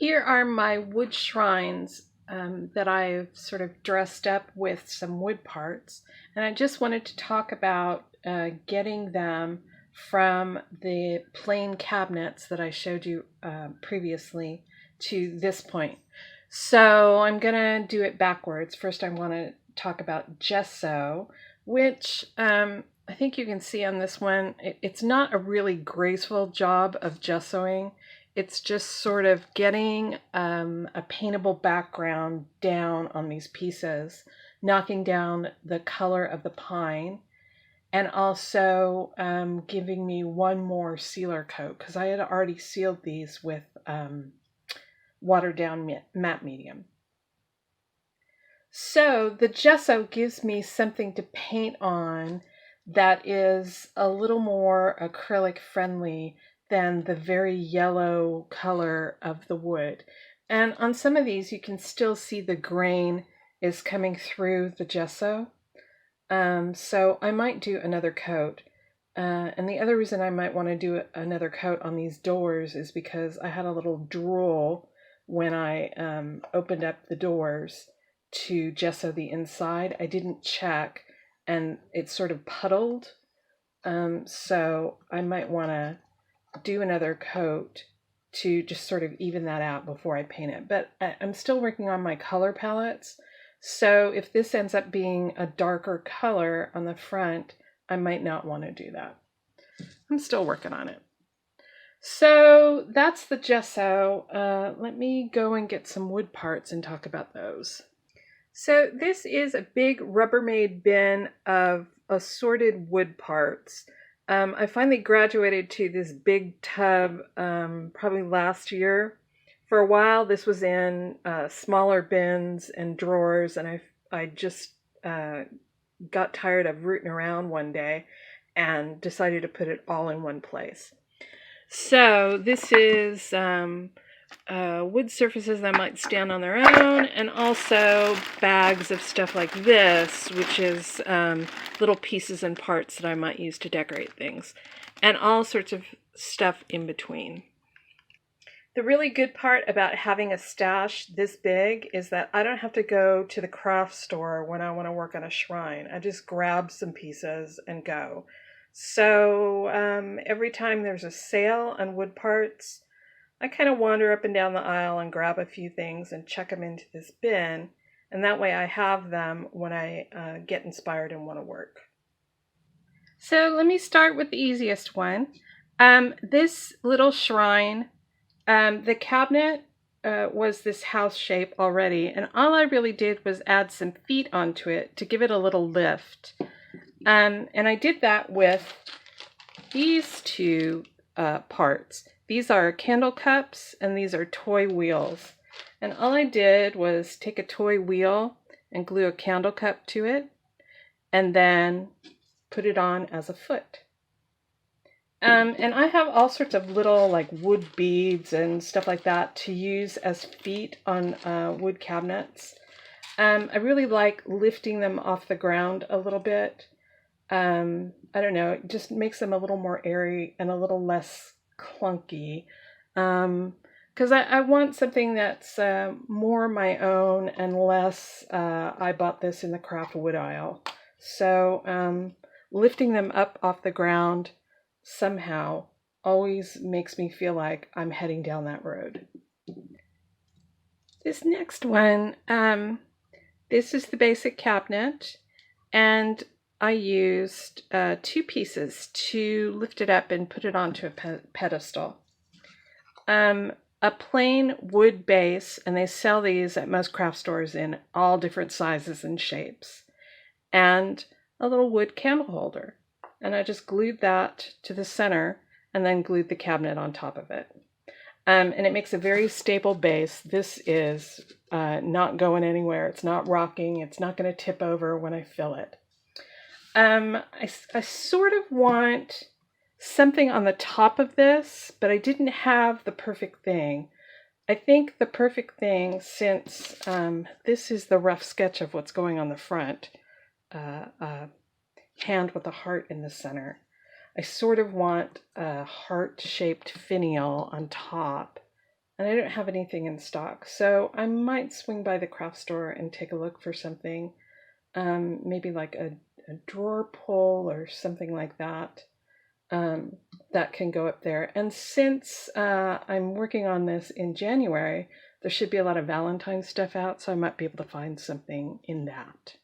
Here are my wood shrines that I've sort of dressed up with some wood parts. And I just wanted to talk about getting them from the plain cabinets that I showed you previously to this point. So I'm going to do it backwards. First, I want to talk about gesso, which I think you can see on this one. It's not a really graceful job of gessoing. It's just sort of getting a paintable background down on these pieces, knocking down the color of the pine, and also giving me one more sealer coat because I had already sealed these with watered down matte medium. So the gesso gives me something to paint on that is a little more acrylic friendly than the very yellow color of the wood. And on some of these, you can still see the grain is coming through the gesso. So I might do another coat. And the other reason I might want to do another coat on these doors is because I had a little drool when I opened up the doors to gesso the inside. I didn't check and it sort of puddled. So I might want to do another coat to just sort of even that out before I paint it. But I'm still working on my color palettes. So if this ends up being a darker color on the front, I might not want to do that. I'm still working on it. So that's the gesso. Let me go and get some wood parts and talk about those. So this is a big Rubbermaid bin of assorted wood parts. I finally graduated to this big tub probably last year. For a while, this was in smaller bins and drawers, and I just got tired of rooting around one day and decided to put it all in one place. So this is wood surfaces that might stand on their own, and also bags of stuff like this, which is little pieces and parts that I might use to decorate things, and all sorts of stuff in between. The really good part about having a stash this big is that I don't have to go to the craft store when I want to work on a shrine. I just grab some pieces and go. So every time there's a sale on wood parts, I kind of wander up and down the aisle and grab a few things and chuck them into this bin, and that way I have them when I get inspired and want to work. So let me start with the easiest one. This little shrine, the cabinet was this house shape already, and all I really did was add some feet onto it to give it a little lift. And I did that with these two parts. These are candle cups and these are toy wheels. And all I did was take a toy wheel and glue a candle cup to it and then put it on as a foot. And I have all sorts of little like wood beads and stuff like that to use as feet on wood cabinets. I really like lifting them off the ground a little bit. I don't know, it just makes them a little more airy and a little less clunky. Because I want something that's more my own and less I bought this in the craft wood aisle. So lifting them up off the ground somehow always makes me feel like I'm heading down that road. This next one, this is the basic cabinet, and I used two pieces to lift it up and put it onto a pedestal. A plain wood base, and they sell these at most craft stores in all different sizes and shapes, and a little wood candle holder. And I just glued that to the center and then glued the cabinet on top of it. And it makes a very stable base. This is not going anywhere. It's not rocking. It's not going to tip over when I fill it. I sort of want something on the top of this, but I didn't have the perfect thing. I think the perfect thing, since this is the rough sketch of what's going on the front, hand with a heart in the center. I sort of want a heart-shaped finial on top, and I don't have anything in stock. So I might swing by the craft store and take a look for something, maybe like a drawer pull or something like that, that can go up there. And since I'm working on this in January, there should be a lot of Valentine's stuff out, so I might be able to find something in that.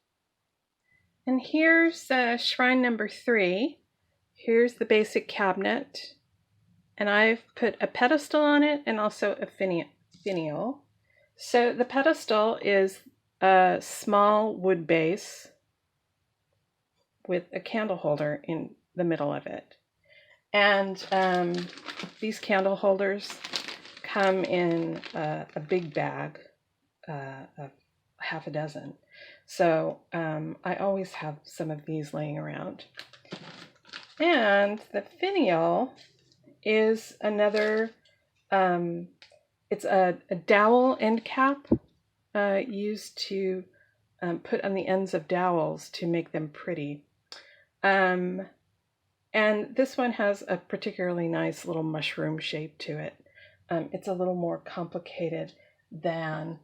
And here's shrine number 3. Here's the basic cabinet, and I've put a pedestal on it and also a finial. So the pedestal is a small wood base with a candle holder in the middle of it. And these candle holders come in a big bag of half a dozen. So I always have some of these laying around. And the finial is another, it's a dowel end cap used to put on the ends of dowels to make them pretty. And this one has a particularly nice little mushroom shape to it. It's a little more complicated than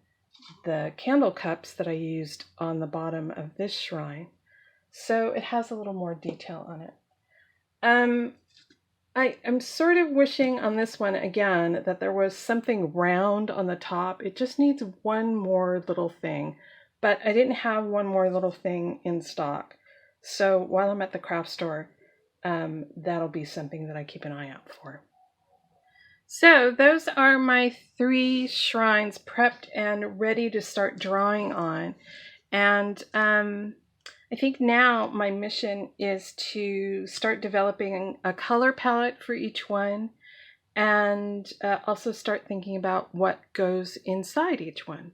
the candle cups that I used on the bottom of this shrine. So it has a little more detail on it. I'm sort of wishing on this one again that there was something round on the top. It just needs one more little thing, but I didn't have one more little thing in stock. So while I'm at the craft store, that'll be something that I keep an eye out for. So those are my 3 shrines prepped and ready to start drawing on. And I think now my mission is to start developing a color palette for each one, and also start thinking about what goes inside each one.